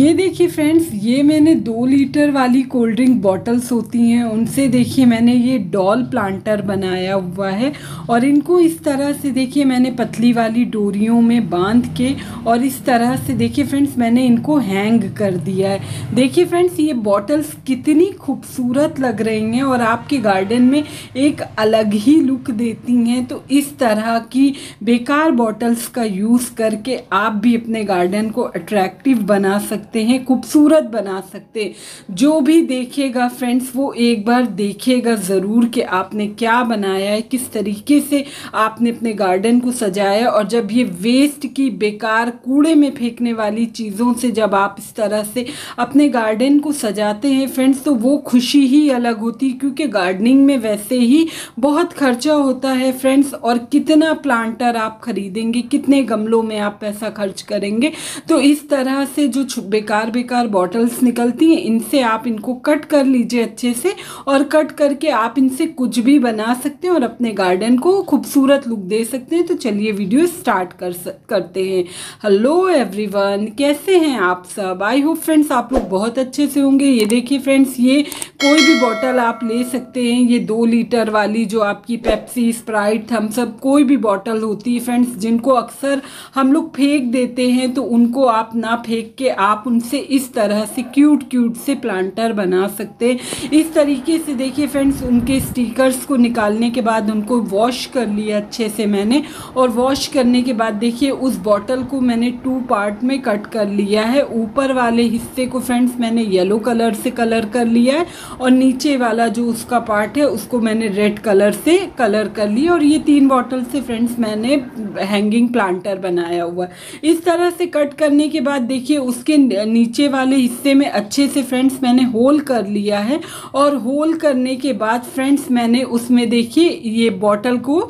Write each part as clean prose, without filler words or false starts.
ये देखिए फ्रेंड्स, ये मैंने 2 लीटर वाली कोल्ड ड्रिंक बॉटल्स होती हैं उनसे देखिए मैंने ये डॉल प्लांटर बनाया हुआ है। और इनको इस तरह से देखिए मैंने पतली वाली डोरियों में बांध के और इस तरह से देखिए फ्रेंड्स मैंने इनको हैंग कर दिया है। देखिए फ्रेंड्स, ये बॉटल्स कितनी खूबसूरत लग रही हैं और आपके गार्डन में एक अलग ही लुक देती हैं। तो इस तरह की बेकार बॉटल्स का यूज़ करके आप भी अपने गार्डन को अट्रैक्टिव बना सकते हैं, खूबसूरत बना सकते हैं। जो भी देखेगा फ्रेंड्स वो एक बार देखेगा ज़रूर कि आपने क्या बनाया है, किस तरीके से आपने अपने गार्डन को सजाया। और जब ये वेस्ट की बेकार कूड़े में फेंकने वाली चीज़ों से जब आप इस तरह से अपने गार्डन को सजाते हैं फ्रेंड्स, तो वो खुशी ही अलग होती है। क्योंकि गार्डनिंग में वैसे ही बहुत खर्चा होता है फ्रेंड्स, और कितना प्लांटर आप खरीदेंगे, कितने गमलों में आप पैसा खर्च करेंगे। तो इस तरह से जो बेकार बॉटल्स निकलती हैं इनसे आप इनको कट कर लीजिए अच्छे से, और कट करके आप इनसे कुछ भी बना सकते हैं और अपने गार्डन को खूबसूरत लुक दे सकते हैं। तो चलिए वीडियो स्टार्ट करते हैं। हेलो एवरीवन, कैसे हैं आप सब? आई होप फ्रेंड्स आप लोग बहुत अच्छे से होंगे। ये देखिए फ्रेंड्स, ये कोई भी बॉटल आप ले सकते हैं। ये 2 लीटर वाली जो आपकी पेप्सी, स्प्राइट, थम्स अप कोई भी बॉटल होती है फ्रेंड्स, जिनको अक्सर हम लोग फेंक देते हैं, तो उनको आप ना फेंक के आप उनसे इस तरह से क्यूट से प्लांटर बना सकते हैं। इस तरीके से देखिए फ्रेंड्स, उनके स्टिकर्स को निकालने के बाद उनको वॉश कर लिया अच्छे से मैंने, और वॉश करने के बाद देखिए उस बॉटल को मैंने 2 पार्ट में कट कर लिया है। ऊपर वाले हिस्से को फ्रेंड्स मैंने येलो कलर से कलर कर लिया है, और नीचे वाला जो उसका पार्ट है उसको मैंने रेड कलर से कलर कर लिया। और ये 3 बॉटल से फ्रेंड्स मैंने हैंगिंग प्लांटर बनाया हुआ है। इस तरह से कट करने के बाद देखिए उसके नीचे वाले हिस्से में अच्छे से फ्रेंड्स मैंने होल कर लिया है। और होल करने के बाद फ्रेंड्स मैंने उसमें देखिए ये बॉटल को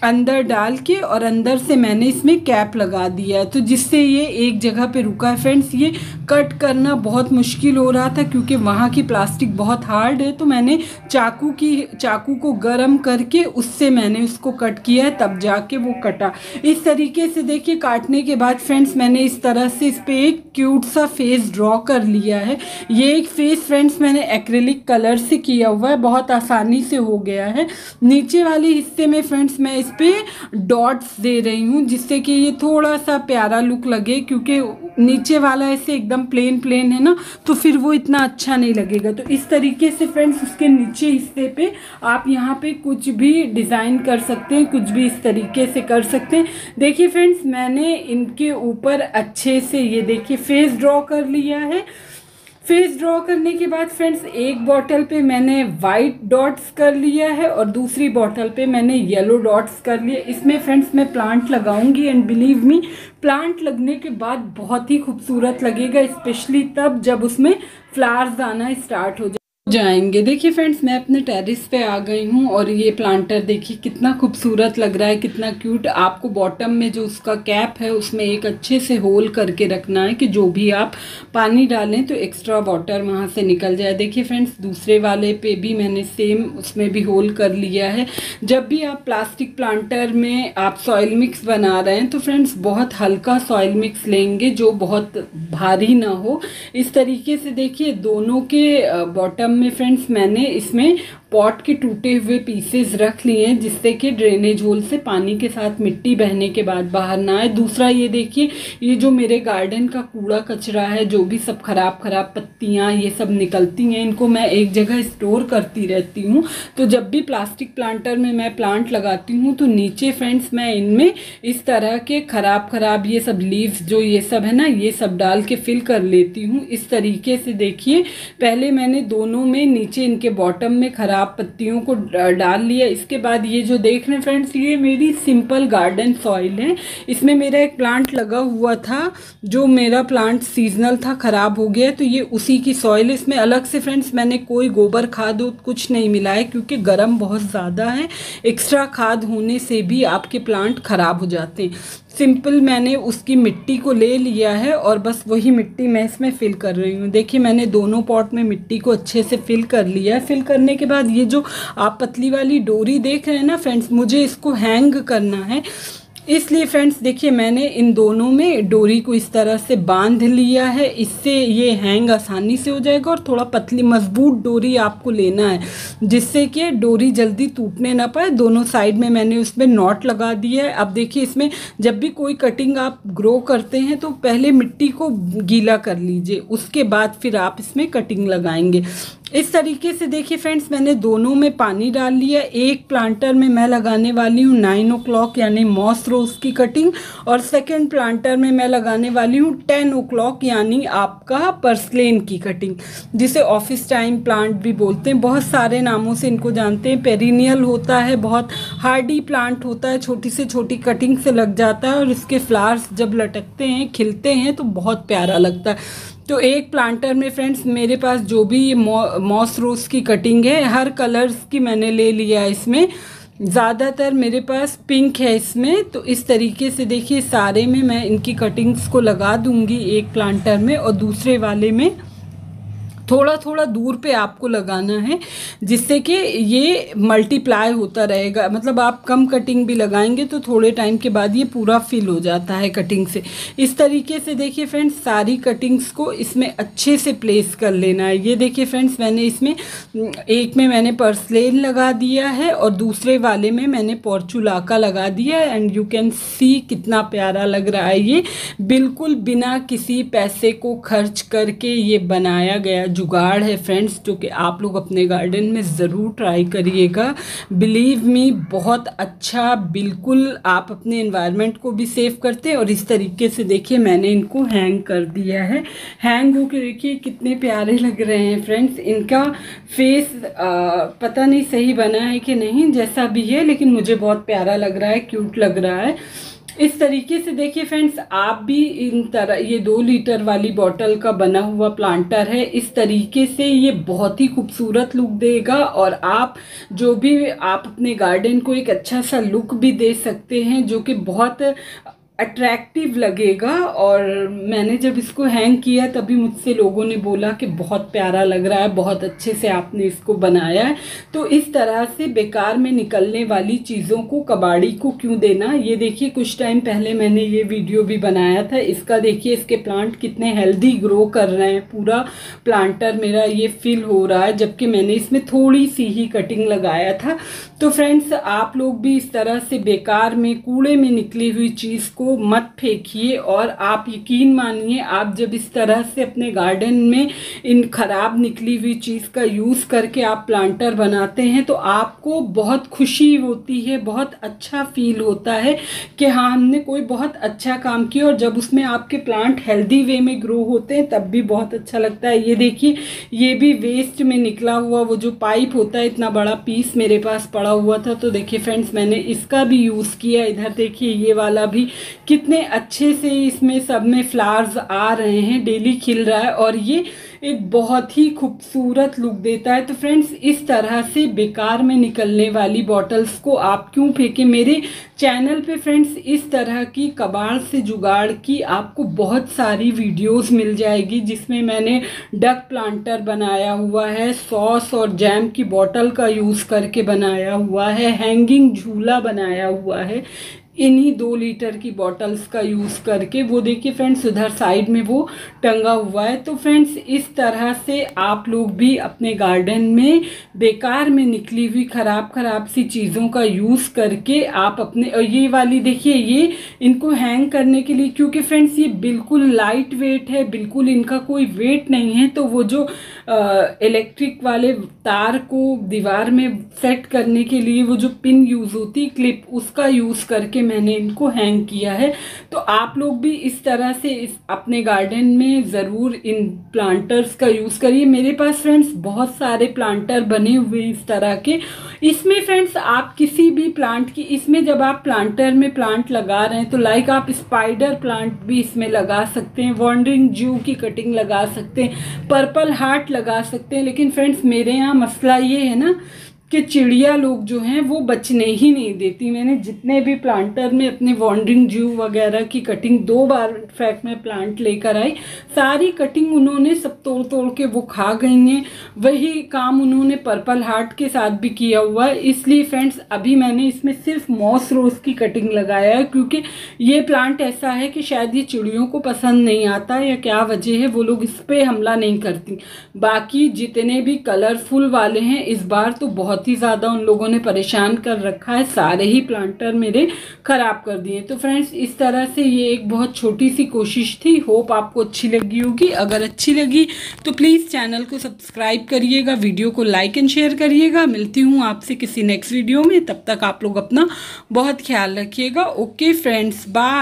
अंदर डाल के और अंदर से मैंने इसमें कैप लगा दिया है, तो जिससे ये एक जगह पे रुका है फ्रेंड्स। ये कट करना बहुत मुश्किल हो रहा था क्योंकि वहाँ की प्लास्टिक बहुत हार्ड है, तो मैंने चाकू को गर्म करके उससे मैंने उसको कट किया है, तब जाके वो कटा। इस तरीके से देखिए काटने के बाद फ्रेंड्स मैंने इस तरह से इस पर एक क्यूट सा फेस ड्रॉ कर लिया है। ये एक फेस फ्रेंड्स मैंने एक्रेलिक कलर से किया हुआ है, बहुत आसानी से हो गया है। नीचे वाले हिस्से में फ्रेंड्स मैं इस पे डॉट्स दे रही हूँ जिससे कि ये थोड़ा सा प्यारा लुक लगे, क्योंकि नीचे वाला ऐसे एकदम प्लेन है ना, तो फिर वो इतना अच्छा नहीं लगेगा। तो इस तरीके से फ्रेंड्स उसके नीचे हिस्से पे आप यहाँ पे कुछ भी डिज़ाइन कर सकते हैं, कुछ भी इस तरीके से कर सकते हैं। देखिए फ्रेंड्स, मैंने इनके ऊपर अच्छे से ये देखिए फेस ड्रॉ कर लिया है। फेस ड्रॉ करने के बाद फ्रेंड्स एक बॉटल पे मैंने वाइट डॉट्स कर लिया है और दूसरी बॉटल पे मैंने येलो डॉट्स कर लिए। इसमें फ्रेंड्स मैं प्लांट लगाऊंगी, एंड बिलीव मी प्लांट लगने के बाद बहुत ही खूबसूरत लगेगा, स्पेशली तब जब उसमें फ्लावर्स आना स्टार्ट हो जाएंगे। देखिए फ्रेंड्स, मैं अपने टेरेस पे आ गई हूँ और ये प्लांटर देखिए कितना खूबसूरत लग रहा है, कितना क्यूट। आपको बॉटम में जो उसका कैप है उसमें एक अच्छे से होल करके रखना है कि जो भी आप पानी डालें तो एक्स्ट्रा वाटर वहाँ से निकल जाए। देखिए फ्रेंड्स, दूसरे वाले पे भी मैंने सेम उसमें भी होल कर लिया है। जब भी आप प्लास्टिक प्लांटर में आप सॉइल मिक्स बना रहे हैं तो फ्रेंड्स बहुत हल्का सॉइल मिक्स लेंगे जो बहुत भारी ना हो। इस तरीके से देखिए दोनों के बॉटम में फ्रेंड्स मैंने इसमें पॉट के टूटे हुए पीसेस रख लिए हैं, जिससे कि ड्रेनेज होल से पानी के साथ मिट्टी बहने के बाद बाहर ना आए। दूसरा ये देखिए, ये जो मेरे गार्डन का कूड़ा कचरा है, जो भी सब खराब पत्तियां ये सब निकलती हैं, इनको मैं एक जगह स्टोर करती रहती हूँ। तो जब भी प्लास्टिक प्लांटर में मैं प्लांट लगाती हूँ तो नीचे फ्रेंड्स मैं इनमें इस तरह के खराब ये सब लीव्स जो ये सब है ना, ये सब डाल के फिल कर लेती हूँ। इस तरीके से देखिए पहले मैंने दोनों में नीचे इनके बॉटम में खराब पत्तियों को डाल लिया। इसके बाद ये जो देख रहे हैं फ्रेंड्स, ये मेरी सिंपल गार्डन सॉइल है। इसमें मेरा एक प्लांट लगा हुआ था, जो मेरा प्लांट सीजनल था, खराब हो गया, तो ये उसी की सॉइल है। इसमें अलग से फ्रेंड्स मैंने कोई गोबर खाद कुछ नहीं मिलाया, क्योंकि गर्म बहुत ज़्यादा है। एक्स्ट्रा खाद होने से भी आपके प्लांट खराब हो जाते हैं। सिंपल मैंने उसकी मिट्टी को ले लिया है और बस वही मिट्टी मैं इसमें फिल कर रही हूँ। देखिए मैंने दोनों पॉट में मिट्टी को अच्छे से फिल कर लिया है। फिल करने के बाद ये जो आप पतली वाली डोरी देख रहे हैं ना फ्रेंड्स, मुझे इसको हैंग करना है। इसलिए फ्रेंड्स देखिए मैंने इन दोनों में डोरी को इस तरह से बांध लिया है। इससे ये हैंग आसानी से हो जाएगा और थोड़ा पतली मजबूत डोरी आपको लेना है जिससे कि डोरी जल्दी टूटने ना पाए। दोनों साइड में मैंने उसमें नॉट लगा दिया है। अब देखिए इसमें जब भी कोई कटिंग आप ग्रो करते हैं तो पहले मिट्टी को गीला कर लीजिए, उसके बाद फिर आप इसमें कटिंग लगाएंगे। इस तरीके से देखिए फ्रेंड्स मैंने दोनों में पानी डाल लिया। एक प्लांटर में मैं लगाने वाली हूँ 9 o'clock यानी मॉस रोज की कटिंग, और सेकंड प्लांटर में मैं लगाने वाली हूँ 10 o'clock यानी आपका पर्सलेन की कटिंग, जिसे ऑफिस टाइम प्लांट भी बोलते हैं। बहुत सारे नामों से इनको जानते हैं। पेरिनियल होता है, बहुत हार्डी प्लांट होता है, छोटी से छोटी कटिंग से लग जाता है और इसके फ्लावर्स जब लटकते हैं खिलते हैं तो बहुत प्यारा लगता है। तो एक प्लांटर में फ्रेंड्स मेरे पास जो भी ये मॉस रोज की कटिंग है हर कलर्स की मैंने ले लिया। इसमें ज़्यादातर मेरे पास पिंक है इसमें। तो इस तरीके से देखिए सारे में मैं इनकी कटिंग्स को लगा दूंगी एक प्लांटर में, और दूसरे वाले में थोड़ा थोड़ा दूर पे आपको लगाना है जिससे कि ये मल्टीप्लाई होता रहेगा। मतलब आप कम कटिंग भी लगाएंगे तो थोड़े टाइम के बाद ये पूरा फिल हो जाता है कटिंग से। इस तरीके से देखिए फ्रेंड्स सारी कटिंग्स को इसमें अच्छे से प्लेस कर लेना है। ये देखिए फ्रेंड्स मैंने इसमें एक में मैंने पर्सलेन लगा दिया है और दूसरे वाले में मैंने पोर्चुलाका लगा दिया है। एंड यू कैन सी कितना प्यारा लग रहा है। ये बिल्कुल बिना किसी पैसे को खर्च करके ये बनाया गया जुगाड़ है फ्रेंड्स, जो कि आप लोग अपने गार्डन में ज़रूर ट्राई करिएगा। बिलीव मी बहुत अच्छा, बिल्कुल आप अपने एनवायरनमेंट को भी सेव करते हैं। और इस तरीके से देखिए मैंने इनको हैंग कर दिया है। हैंग होकर देखिए कितने प्यारे लग रहे हैं फ्रेंड्स। इनका फेस पता नहीं सही बना है कि नहीं, जैसा भी है लेकिन मुझे बहुत प्यारा लग रहा है, क्यूट लग रहा है। इस तरीके से देखिए फ्रेंड्स आप भी इन तरह, ये 2 लीटर वाली बॉटल का बना हुआ प्लांटर है, इस तरीके से ये बहुत ही खूबसूरत लुक देगा और आप जो भी आप अपने गार्डन को एक अच्छा सा लुक भी दे सकते हैं जो कि बहुत अट्रैक्टिव लगेगा। और मैंने जब इसको हैंग किया तभी मुझसे लोगों ने बोला कि बहुत प्यारा लग रहा है, बहुत अच्छे से आपने इसको बनाया है। तो इस तरह से बेकार में निकलने वाली चीज़ों को कबाड़ी को क्यों देना। ये देखिए कुछ टाइम पहले मैंने ये वीडियो भी बनाया था इसका। देखिए इसके प्लांट कितने हेल्दी ग्रो कर रहे हैं। पूरा प्लांटर मेरा ये फिल हो रहा है जबकि मैंने इसमें थोड़ी सी ही कटिंग लगाया था। तो फ्रेंड्स आप लोग भी इस तरह से बेकार में कूड़े में निकली हुई चीज़ को मत फेंकिए। और आप यकीन मानिए आप जब इस तरह से अपने गार्डन में इन खराब निकली हुई चीज़ का यूज़ करके आप प्लांटर बनाते हैं तो आपको बहुत खुशी होती है, बहुत अच्छा फील होता है कि हाँ हमने कोई बहुत अच्छा काम किया। और जब उसमें आपके प्लांट हेल्दी वे में ग्रो होते हैं तब भी बहुत अच्छा लगता है। ये देखिए ये भी वेस्ट में निकला हुआ वो जो पाइप होता है, इतना बड़ा पीस मेरे पास पड़ा हुआ था। तो देखिए फ्रेंड्स मैंने इसका भी यूज़ किया। इधर देखिए ये वाला भी कितने अच्छे से इसमें सब में फ्लावर्स आ रहे हैं, डेली खिल रहा है और ये एक बहुत ही खूबसूरत लुक देता है। तो फ्रेंड्स इस तरह से बेकार में निकलने वाली बॉटल्स को आप क्यों फेंकें। मेरे चैनल पे फ्रेंड्स इस तरह की कबाड़ से जुगाड़ की आपको बहुत सारी वीडियोस मिल जाएगी जिसमें मैंने डक प्लांटर बनाया हुआ है, सॉस और जैम की बोतल का यूज़ करके बनाया हुआ है, हैंगिंग झूला बनाया हुआ है इन्हीं 2 लीटर की बॉटल्स का यूज़ करके। वो देखिए फ्रेंड्स उधर साइड में वो टंगा हुआ है। तो फ्रेंड्स इस तरह से आप लोग भी अपने गार्डन में बेकार में निकली हुई खराब सी चीज़ों का यूज़ करके आप अपने, और ये वाली देखिए ये इनको हैंग करने के लिए, क्योंकि फ्रेंड्स ये बिल्कुल लाइट वेट है, बिल्कुल इनका कोई वेट नहीं है। तो वो जो इलेक्ट्रिक वाले तार को दीवार में सेट करने के लिए वो जो पिन यूज़ होती क्लिप, उसका यूज़ करके मैंने इनको हैंग किया है। तो आप लोग भी इस तरह से इस अपने गार्डन में ज़रूर इन प्लांटर्स का यूज़ करिए। मेरे पास फ्रेंड्स बहुत सारे प्लांटर बने हुए हैं इस तरह के। इसमें फ्रेंड्स आप किसी भी प्लांट की, इसमें जब आप प्लांटर में प्लांट लगा रहे हैं तो लाइक आप स्पाइडर प्लांट भी इसमें लगा सकते हैं, वॉन्डरिंग जू की कटिंग लगा सकते हैं, पर्पल हार्ट लगा सकते हैं। लेकिन फ्रेंड्स मेरे यहाँ मसला ये है ना कि चिड़िया लोग जो हैं वो बचने ही नहीं देती। मैंने जितने भी प्लांटर में अपने वॉन्डरिंग जू वगैरह की कटिंग 2 बार इनफैक्ट मैं प्लांट लेकर आई, सारी कटिंग उन्होंने सब तोड़ तोड़ के वो खा गई हैं। वही काम उन्होंने पर्पल हार्ट के साथ भी किया हुआ है। इसलिए फ्रेंड्स अभी मैंने इसमें सिर्फ मॉस रोज़ की कटिंग लगाया है, क्योंकि ये प्लांट ऐसा है कि शायद ये चिड़ियों को पसंद नहीं आता या क्या वजह है, वो लोग इस पर हमला नहीं करती। बाकी जितने भी कलरफुल वाले हैं इस बार तो बहुत ही ज़्यादा उन लोगों ने परेशान कर रखा है, सारे ही प्लांटर मेरे ख़राब कर दिए। तो फ्रेंड्स इस तरह से ये एक बहुत छोटी सी कोशिश थी, होप आपको अच्छी लगी होगी। अगर अच्छी लगी तो प्लीज़ चैनल को सब्सक्राइब करिएगा, वीडियो को लाइक एंड शेयर करिएगा। मिलती हूँ आपसे किसी नेक्स्ट वीडियो में, तब तक आप लोग अपना बहुत ख्याल रखिएगा। Okay friends, bye.